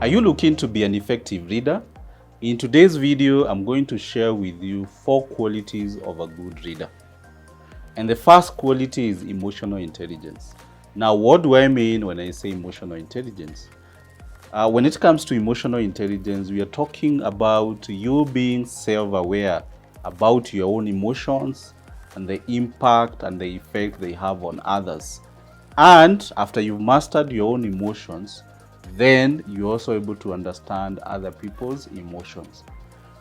Are you looking to be an effective reader? In today's video, I'm going to share with you 4 qualities of a good reader. And the first quality is emotional intelligence. Now, what do I mean when I say emotional intelligence? When it comes to emotional intelligence, we are talking about you being self-aware about your own emotions and the impact and the effect they have on others. And after you've mastered your own emotions, then you're also able to understand other people's emotions.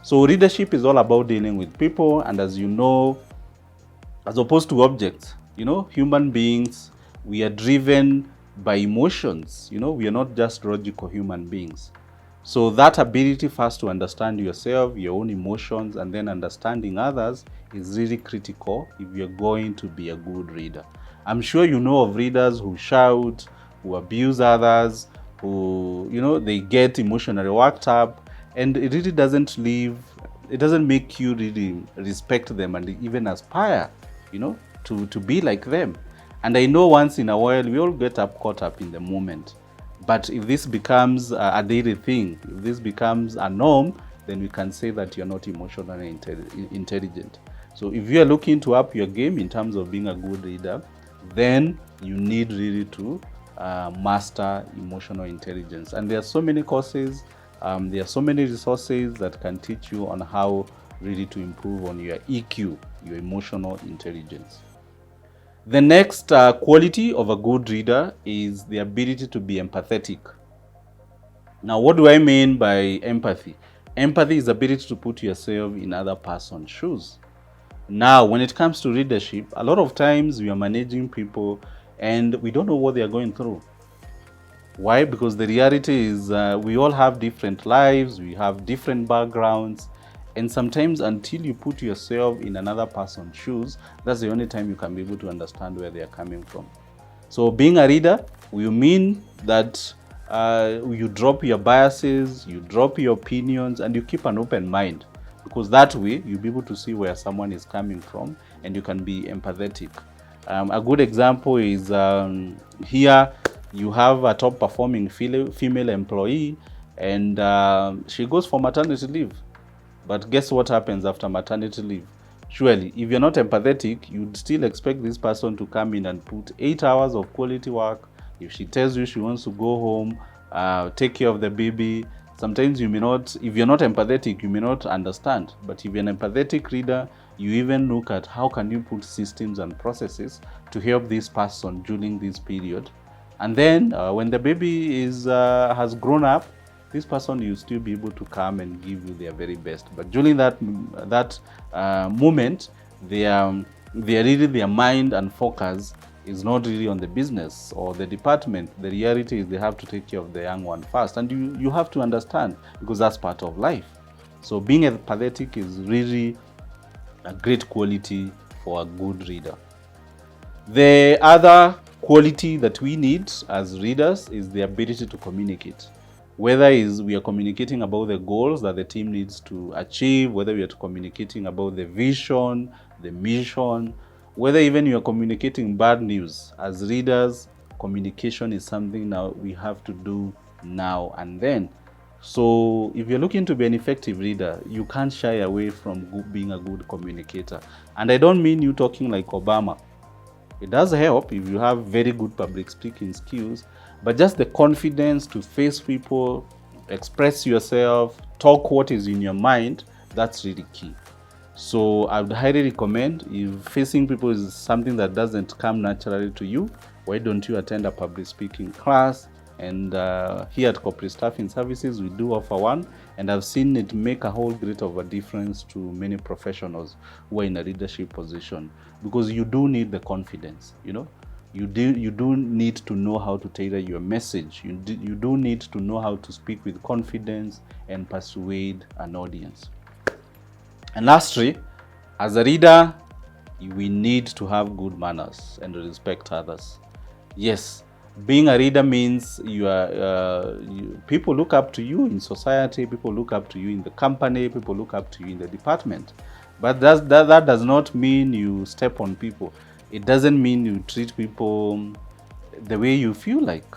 So readership is all about dealing with people, and as you know, as opposed to objects, human beings, we are driven by emotions. We are not just logical human beings. So that ability first to understand yourself, your own emotions, and then understanding others is really critical if you're going to be a good reader. I'm sure you know of readers who shout, who abuse others, who, they get emotionally worked up, and it really doesn't make you really respect them and even aspire, to be like them. And I know once in a while we all get caught up in the moment. But if this becomes a daily thing, if this becomes a norm, then we can say that you're not emotionally intelligent. So if you are looking to up your game in terms of being a good reader, then you need really to master emotional intelligence. And there are so many courses, there are so many resources that can teach you on how really to improve on your EQ, your emotional intelligence. The next quality of a good reader is the ability to be empathetic. Now, what do I mean by empathy? Empathy is the ability to put yourself in other person's shoes. Now, when it comes to readership, a lot of times we are managing people and we don't know what they are going through. Why? Because the reality is we all have different lives, we have different backgrounds, and sometimes until you put yourself in another person's shoes, that's the only time you can be able to understand where they are coming from. So being a reader will mean that you drop your biases, you drop your opinions, and you keep an open mind, because that way you'll be able to see where someone is coming from and you can be empathetic. A good example is here you have a top performing female employee, and she goes for maternity leave. But guess what happens after maternity leave? Surely, if you're not empathetic, you'd still expect this person to come in and put 8 hours of quality work. If she tells you she wants to go home, take care of the baby, sometimes you may not, if you're not empathetic, you may not understand. But if you're an empathetic reader, you even look at how can you put systems and processes to help this person during this period. And then when the baby has grown up, this person will still be able to come and give you their very best. But during that moment, their mind and focus is not really on the business or the department. The reality is they have to take care of the young one first, and you have to understand, because that's part of life. So being empathetic is really a great quality for a good reader. The other quality that we need as readers is the ability to communicate. Whether we are communicating about the goals that the team needs to achieve, whether we are communicating about the vision, the mission, whether even you are communicating bad news. As readers, communication is something now we have to do now and then. So if you're looking to be an effective reader, you can't shy away from being a good communicator. And I don't mean you talking like Obama. It does help if you have very good public speaking skills, but just the confidence to face people, express yourself, talk what is in your mind, that's really key. So I would highly recommend, if facing people is something that doesn't come naturally to you, why don't you attend a public speaking class? And here at Corporate Staffing Services, we do offer one, and I've seen it make a whole great of a difference to many professionals who are in a leadership position, because you do need the confidence. You do need to know how to tailor your message. You do need to know how to speak with confidence and persuade an audience. And lastly, as a reader, we need to have good manners and respect others. Yes, being a reader means people look up to you in society, people look up to you in the company, people look up to you in the department. But that does not mean you step on people. It doesn't mean you treat people the way you feel like.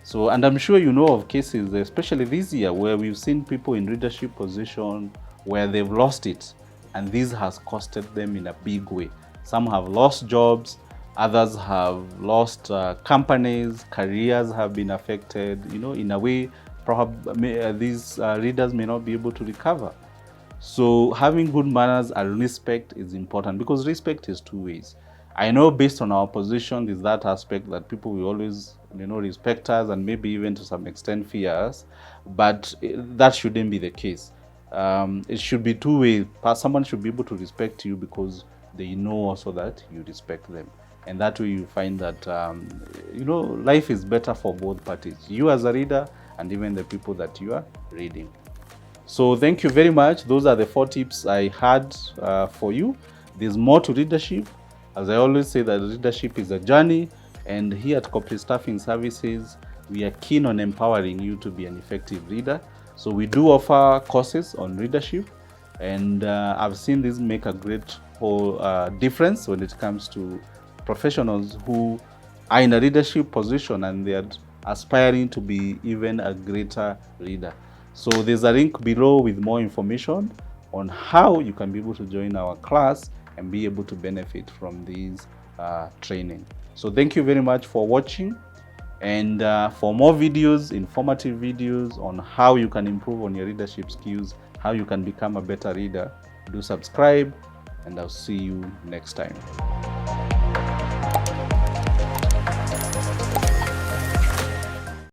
So, and I'm sure you know of cases, especially this year, where we've seen people in leadership position where they've lost it, and this has costed them in a big way. Some have lost jobs, others have lost companies, careers have been affected, you know, in a way perhaps these leaders may not be able to recover. So having good manners and respect is important, because respect is two ways. I know based on our position, there's that aspect that people will always, you know, respect us and maybe even to some extent fear us, but that shouldn't be the case. It should be two ways. Someone should be able to respect you because they know also that you respect them. And that way you find that, you know, life is better for both parties, you as a reader and even the people that you are reading. So thank you very much. Those are the 4 tips I had for you. There's more to leadership. As I always say, that leadership is a journey, and here at Corporate Staffing Services, we are keen on empowering you to be an effective leader. So we do offer courses on leadership, and I've seen this make a great whole difference when it comes to professionals who are in a leadership position and they are aspiring to be even a greater leader. So there's a link below with more information on how you can be able to join our class and be able to benefit from these training. So thank you very much for watching, and for more videos, informative videos on how you can improve on your leadership skills, how you can become a better leader, do subscribe, and I'll see you next time.